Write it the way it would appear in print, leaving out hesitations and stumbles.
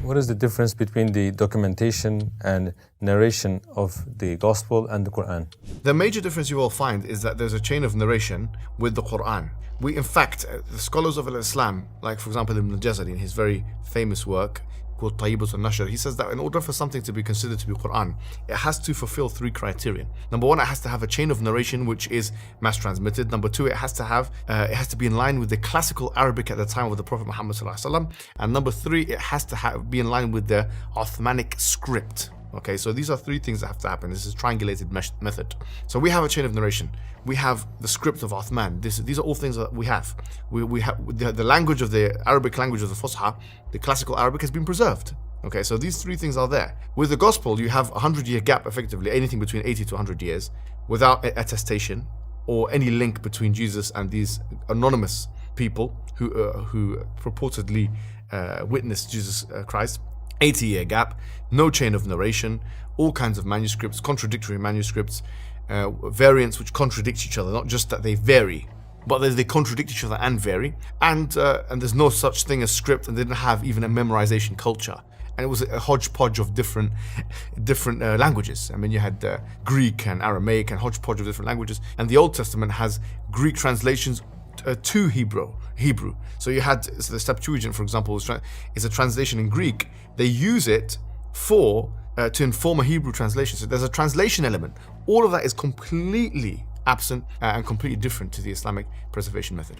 What is the difference between the documentation and narration of the Gospel and the Qur'an? The major difference you will find is that there's a chain of narration with the Qur'an. In fact, the scholars of Islam, like for example Ibn al-Jazari in his very famous work called Tayyibat al-Nashr, he says that in order for something to be considered to be Qur'an, it has to fulfill three criteria. Number one, it has to have a chain of narration which is mass transmitted. Number two, it has to be in line with the classical Arabic at the time of the Prophet Muhammad sallallahu alaihi wasallam. And number three, it has to be in line with the Uthmanic script. Okay, so these are three things that have to happen. This is triangulated method. So we have a chain of narration. We have the script of Uthman. These are all things that we have. We have the language of the Arabic language of the Fusha, the classical Arabic has been preserved. Okay, so these three things are there. With the Gospel, you have a 100-year gap, effectively, anything between 80 to 100 years, without attestation or any link between Jesus and these anonymous people who purportedly witnessed Jesus Christ. 80-year gap, no chain of narration, all kinds of manuscripts, contradictory manuscripts, variants which contradict each other, not just that they vary, but they contradict each other and vary, and there's no such thing as script, and they didn't have even a memorization culture. And it was a hodgepodge of different languages. I mean, you had Greek and Aramaic and hodgepodge of different languages, and the Old Testament has Greek translations to Hebrew. So you had the Septuagint, for example, is a translation in Greek. They use it to inform a Hebrew translation. So there's a translation element. All of that is completely absent and completely different to the Islamic preservation method.